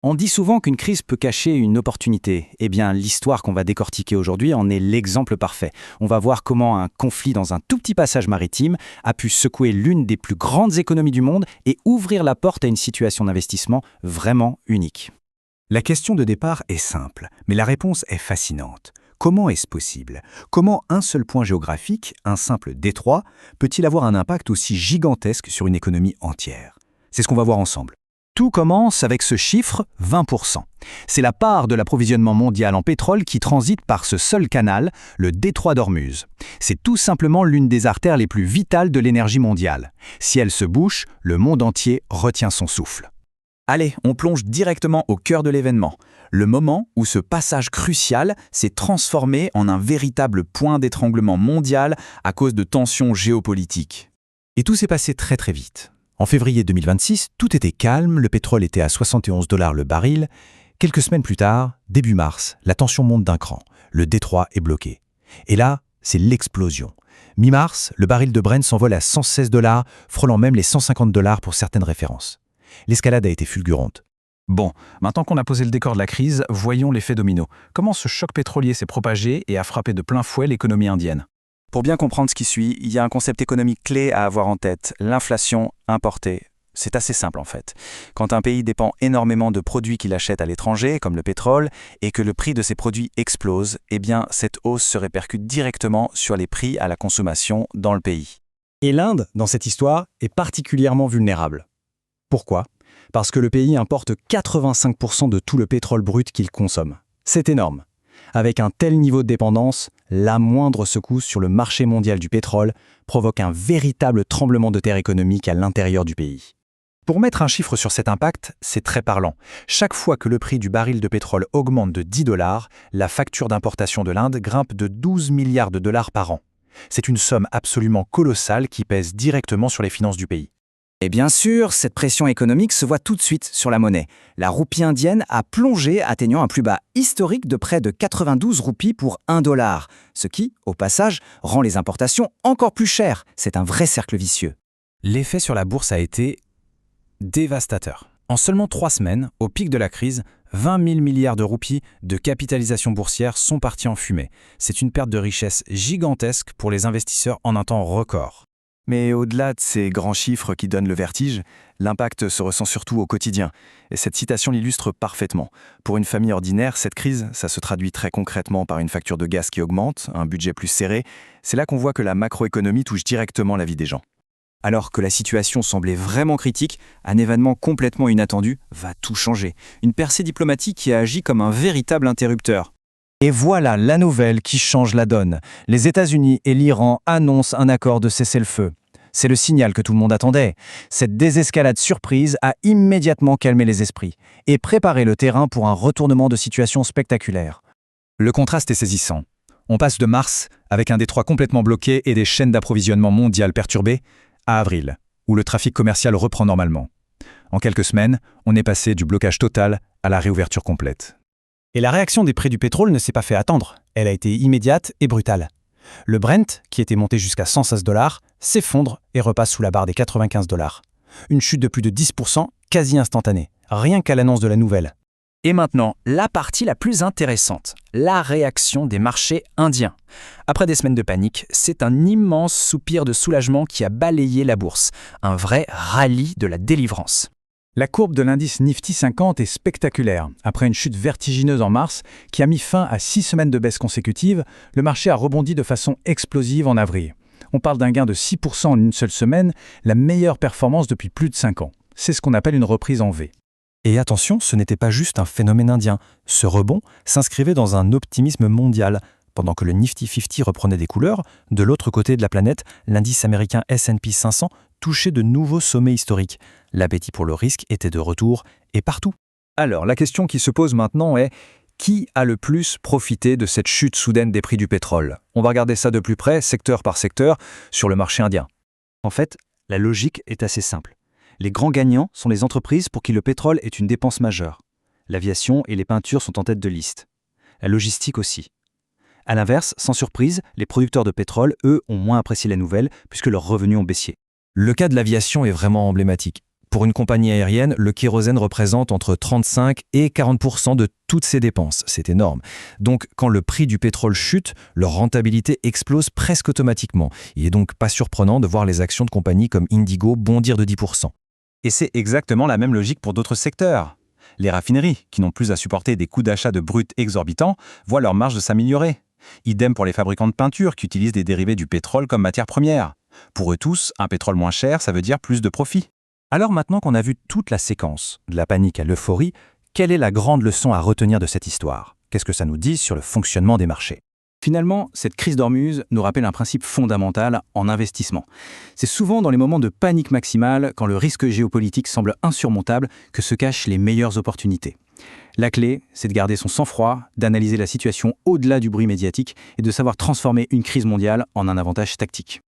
On dit souvent qu'une crise peut cacher une opportunité. Eh bien, l'histoire qu'on va décortiquer aujourd'hui en est l'exemple parfait. On va voir comment un conflit dans un tout petit passage maritime a pu secouer l'une des plus grandes économies du monde et ouvrir la porte à une situation d'investissement vraiment unique. La question de départ est simple, mais la réponse est fascinante. Comment est-ce possible? Comment un seul point géographique, un simple détroit, peut-il avoir un impact aussi gigantesque sur une économie entière? C'est ce qu'on va voir ensemble. Tout commence avec ce chiffre 20%. C'est la part de l'approvisionnement mondial en pétrole qui transite par ce seul canal, le détroit d'Ormuz. C'est tout simplement l'une des artères les plus vitales de l'énergie mondiale. Si elle se bouche, le monde entier retient son souffle. Allez, on plonge directement au cœur de l'événement. Le moment où ce passage crucial s'est transformé en un véritable point d'étranglement mondial à cause de tensions géopolitiques. Et tout s'est passé très très vite. En février 2026, tout était calme, le pétrole était à 71 $ le baril. Quelques semaines plus tard, début mars, la tension monte d'un cran. Le détroit est bloqué. Et là, c'est l'explosion. Mi-mars, le baril de Brent s'envole à 116 $, frôlant même les 150 $ pour certaines références. L'escalade a été fulgurante. Bon, maintenant qu'on a posé le décor de la crise, voyons l'effet domino. Comment ce choc pétrolier s'est propagé et a frappé de plein fouet l'économie indienne? Pour bien comprendre ce qui suit, il y a un concept économique clé à avoir en tête, l'inflation importée. C'est assez simple en fait. Quand un pays dépend énormément de produits qu'il achète à l'étranger, comme le pétrole, et que le prix de ces produits explose, eh bien cette hausse se répercute directement sur les prix à la consommation dans le pays. Et l'Inde, dans cette histoire, est particulièrement vulnérable. Pourquoi? Parce que le pays importe 85% de tout le pétrole brut qu'il consomme. C'est énorme. Avec un tel niveau de dépendance, la moindre secousse sur le marché mondial du pétrole provoque un véritable tremblement de terre économique à l'intérieur du pays. Pour mettre un chiffre sur cet impact, c'est très parlant. Chaque fois que le prix du baril de pétrole augmente de 10 $, la facture d'importation de l'Inde grimpe de 12 milliards de dollars par an. C'est une somme absolument colossale qui pèse directement sur les finances du pays. Et bien sûr, cette pression économique se voit tout de suite sur la monnaie. La roupie indienne a plongé, atteignant un plus bas historique de près de 92 roupies pour 1 $, ce qui, au passage, rend les importations encore plus chères. C'est un vrai cercle vicieux. L'effet sur la bourse a été dévastateur. En seulement 3 semaines, au pic de la crise, 20 000 milliards de roupies de capitalisation boursière sont partis en fumée. C'est une perte de richesse gigantesque pour les investisseurs en un temps record. Mais au-delà de ces grands chiffres qui donnent le vertige, l'impact se ressent surtout au quotidien. Et cette citation l'illustre parfaitement. Pour une famille ordinaire, cette crise, ça se traduit très concrètement par une facture de gaz qui augmente, un budget plus serré. C'est là qu'on voit que la macroéconomie touche directement la vie des gens. Alors que la situation semblait vraiment critique, un événement complètement inattendu va tout changer. Une percée diplomatique qui a agi comme un véritable interrupteur. Et voilà la nouvelle qui change la donne. Les États-Unis et l'Iran annoncent un accord de cessez-le-feu. C'est le signal que tout le monde attendait. Cette désescalade surprise a immédiatement calmé les esprits et préparé le terrain pour un retournement de situation spectaculaire. Le contraste est saisissant. On passe de mars, avec un détroit complètement bloqué et des chaînes d'approvisionnement mondiales perturbées, à avril, où le trafic commercial reprend normalement. En quelques semaines, on est passé du blocage total à la réouverture complète. Et la réaction des prix du pétrole ne s'est pas fait attendre. Elle a été immédiate et brutale. Le Brent, qui était monté jusqu'à 116 $, s'effondre et repasse sous la barre des 95 $. Une chute de plus de 10%, quasi instantanée, rien qu'à l'annonce de la nouvelle. Et maintenant, la partie la plus intéressante, la réaction des marchés indiens. Après des semaines de panique, c'est un immense soupir de soulagement qui a balayé la bourse, un vrai rallye de la délivrance. La courbe de l'indice Nifty 50 est spectaculaire. Après une chute vertigineuse en mars, qui a mis fin à 6 semaines de baisse consécutive, le marché a rebondi de façon explosive en avril. On parle d'un gain de 6% en une seule semaine, la meilleure performance depuis plus de 5 ans. C'est ce qu'on appelle une reprise en V. Et attention, ce n'était pas juste un phénomène indien. Ce rebond s'inscrivait dans un optimisme mondial. Pendant que le Nifty 50 reprenait des couleurs, de l'autre côté de la planète, l'indice américain S&P 500 touchait de nouveaux sommets historiques. L'appétit pour le risque était de retour et partout. Alors, la question qui se pose maintenant est qui a le plus profité de cette chute soudaine des prix du pétrole? On va regarder ça de plus près, secteur par secteur, sur le marché indien. En fait, la logique est assez simple. Les grands gagnants sont les entreprises pour qui le pétrole est une dépense majeure. L'aviation et les peintures sont en tête de liste. La logistique aussi. A l'inverse, sans surprise, les producteurs de pétrole, eux, ont moins apprécié la nouvelle puisque leurs revenus ont baissé. Le cas de l'aviation est vraiment emblématique. Pour une compagnie aérienne, le kérosène représente entre 35 et 40% de toutes ses dépenses. C'est énorme. Donc, quand le prix du pétrole chute, leur rentabilité explose presque automatiquement. Il n'est donc pas surprenant de voir les actions de compagnies comme Indigo bondir de 10%. Et c'est exactement la même logique pour d'autres secteurs. Les raffineries, qui n'ont plus à supporter des coûts d'achat de brut exorbitants, voient leur marge s'améliorer. Idem pour les fabricants de peinture qui utilisent des dérivés du pétrole comme matière première. Pour eux tous, un pétrole moins cher, ça veut dire plus de profit. Alors maintenant qu'on a vu toute la séquence, de la panique à l'euphorie, quelle est la grande leçon à retenir de cette histoire? Qu'est-ce que ça nous dit sur le fonctionnement des marchés? Finalement, cette crise d'Ormuz nous rappelle un principe fondamental en investissement. C'est souvent dans les moments de panique maximale, quand le risque géopolitique semble insurmontable, que se cachent les meilleures opportunités. La clé, c'est de garder son sang-froid, d'analyser la situation au-delà du bruit médiatique et de savoir transformer une crise mondiale en un avantage tactique.